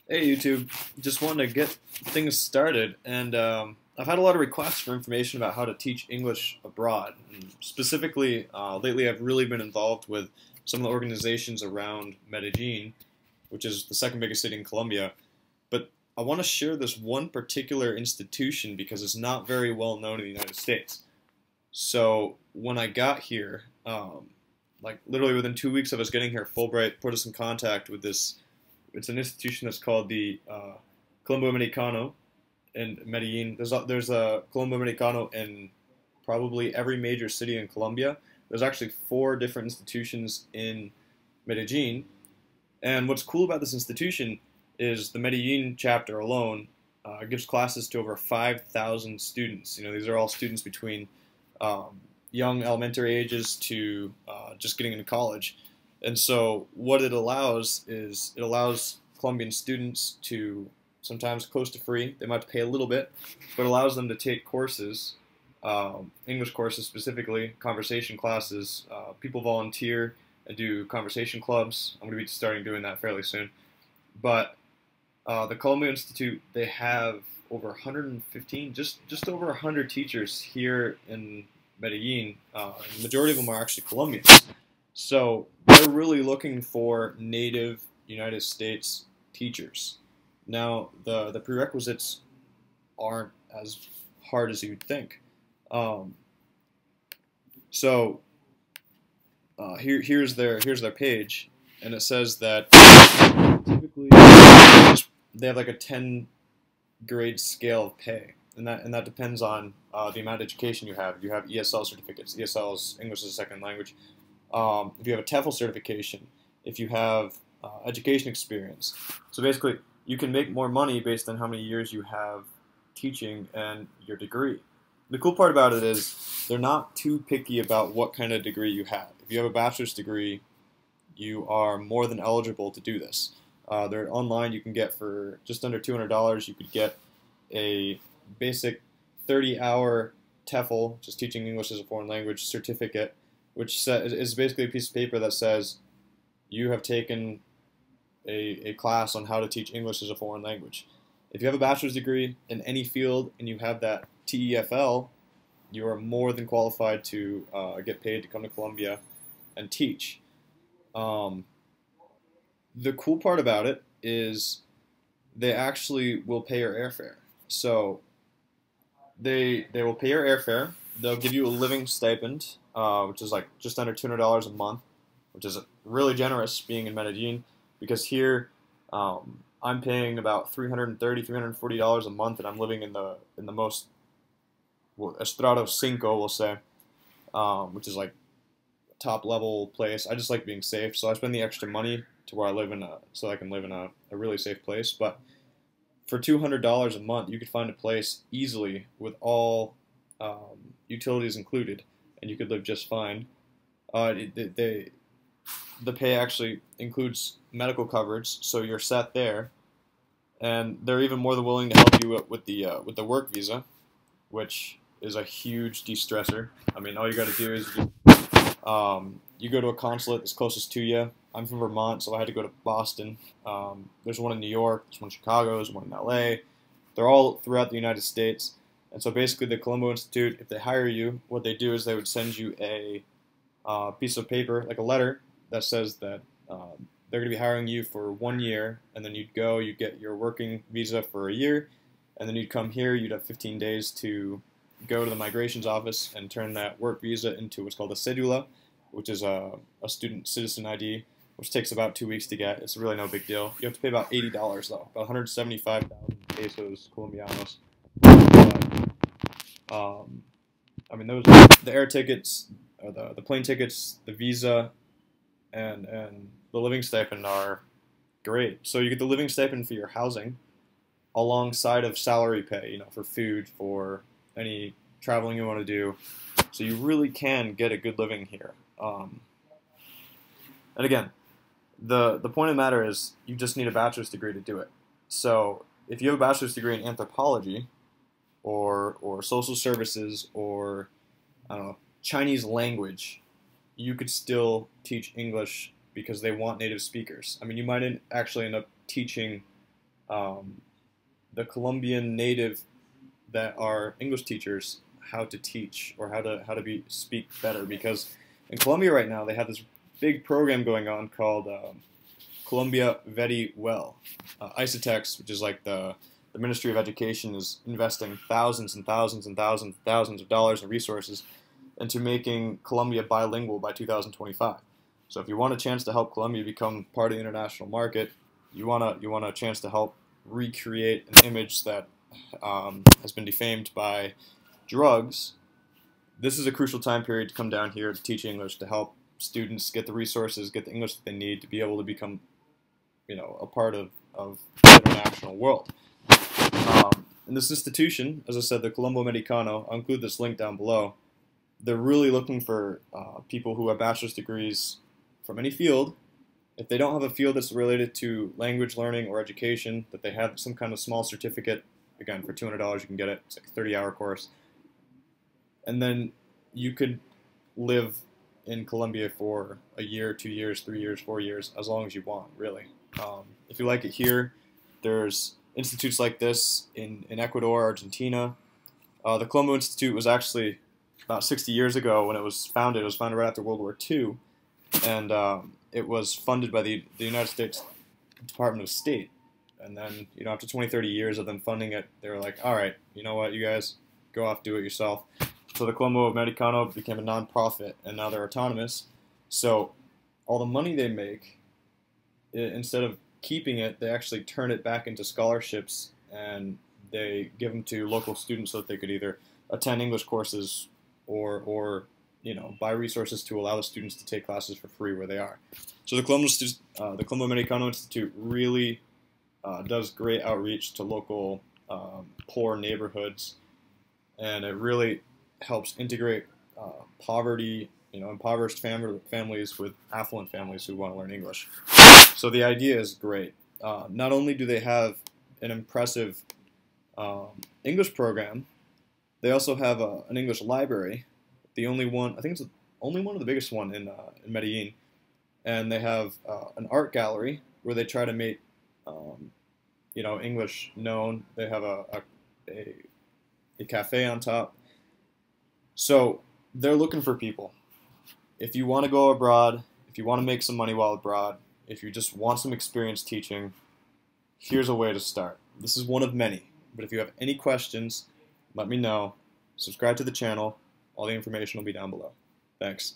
Hey YouTube, just wanted to get things started, and I've had a lot of requests for information about how to teach English abroad. And specifically, lately I've really been involved with some of the organizations around Medellin, which is the second biggest city in Colombia. But I want to share this one particular institution because it's not very well known in the United States. So when I got here, like literally within 2 weeks of us getting here, Fulbright put us in contact with this. It's an institution that's called the Colombo Americano in Medellin. There's a Colombo Americano in probably every major city in Colombia. There's actually four different institutions in Medellin. And what's cool about this institution is the Medellin chapter alone gives classes to over 5,000 students. You know, these are all students between young elementary ages to just getting into college. And so what it allows is it allows Colombian students to sometimes close to free. They might have to pay a little bit, but it allows them to take courses, English courses specifically, conversation classes. People volunteer and do conversation clubs. I'm going to be starting doing that fairly soon. But the Colombo Institute, they have over 115, just over 100 teachers here in Medellin. The majority of them are actually Colombians. So they're really looking for native United States teachers. Now, the prerequisites aren't as hard as you'd think. Um, so here's their page, and it says that typically they have like a 10 grade scale of pay, and that depends on the amount of education you have. You have ESL certificates. ESL is English as a second language. If you have a TEFL certification, if you have education experience. So basically, you can make more money based on how many years you have teaching and your degree. The cool part about it is they're not too picky about what kind of degree you have. If you have a bachelor's degree, you are more than eligible to do this. They're online. You can get for just under $200. You could get a basic 30-hour TEFL, just teaching English as a foreign language certificate, which is basically a piece of paper that says you have taken a class on how to teach English as a foreign language. If you have a bachelor's degree in any field and you have that TEFL, you are more than qualified to get paid to come to Colombia and teach. The cool part about it is they actually will pay your airfare. So they will pay your airfare. They'll give you a living stipend, which is like just under $200 a month, which is really generous being in Medellin, because here I'm paying about $330, $340 a month, and I'm living in the most Estrado Cinco, we'll say, which is like a top level place. I just like being safe, so I spend the extra money to where I live so I can live in a really safe place. But for $200 a month, you could find a place easily with all utilities included, and you could live just fine. The pay actually includes medical coverage, so you're set there, and they're even more than willing to help you with the work visa, which is a huge de-stressor. I mean, all you got to do is you go to a consulate that's closest to you. I'm from Vermont, so I had to go to Boston. There's one in New York, there's one in Chicago, there's one in LA. They're all throughout the United States. And so basically the Colombo Institute, if they hire you, what they do is they would send you a piece of paper, like a letter, that says that they're going to be hiring you for 1 year, and then you'd go, you'd get your working visa for a year, and then you'd come here, you'd have 15 days to go to the migrations office and turn that work visa into what's called a cedula, which is a student citizen ID, which takes about 2 weeks to get. It's really no big deal. You have to pay about $80 though, about 175,000 pesos colombianos. But, I mean, those the air tickets, or the plane tickets, the visa, and the living stipend are great. So you get the living stipend for your housing, alongside of salary pay, you know, for food, for any traveling you want to do. So you really can get a good living here. And again, the point of the matter is you just need a bachelor's degree to do it. So if you have a bachelor's degree in anthropology or social services or, I don't know, Chinese language, you could still teach English because they want native speakers. I mean, you might actually end up teaching the Colombian native that are English teachers how to teach or how to speak better, because in Colombia right now they have this big program going on called Colombia Very Well. ICETEX, which is like the Ministry of Education, is investing thousands and thousands and thousands and thousands of dollars and resources into making Colombia bilingual by 2025. So if you want a chance to help Colombia become part of the international market, you want a chance to help recreate an image that has been defamed by drugs. This is a crucial time period to come down here to teach English, to help students get the resources, get the English that they need to be able to become, a part of the international world. In this institution, as I said, the Colombo Americano, I'll include this link down below. They're really looking for people who have bachelor's degrees from any field. If they don't have a field that's related to language learning or education, that they have some kind of small certificate. Again, for $200 you can get it. It's like a 30-hour course. And then you could live in Colombia for a year, 2 years, 3 years, 4 years, as long as you want, really. If you like it here, there's institutes like this in Ecuador, Argentina. The Colombo Institute was actually about 60 years ago when it was founded. It was founded right after World War II, and it was funded by the United States Department of State. And then, after 20, 30 years of them funding it, they were like, all right, you know what, you guys, go off, do it yourself. So the Colombo Americano became a non-profit, and now they're autonomous. So all the money they make, instead of keeping it, they actually turn it back into scholarships, and they give them to local students so that they could either attend English courses or buy resources to allow the students to take classes for free where they are. So the Colombo Americano Institute really does great outreach to local poor neighborhoods, and it really helps integrate poverty, impoverished families with affluent families who want to learn English. So the idea is great. Not only do they have an impressive English program, they also have an English library. The only one, I think it's the only one of the biggest one in Medellin. And they have an art gallery where they try to make English known. They have a cafe on top. So they're looking for people. If you want to go abroad, if you want to make some money while abroad, if you just want some experience teaching, here's a way to start. This is one of many, but if you have any questions, let me know. Subscribe to the channel. All the information will be down below. Thanks.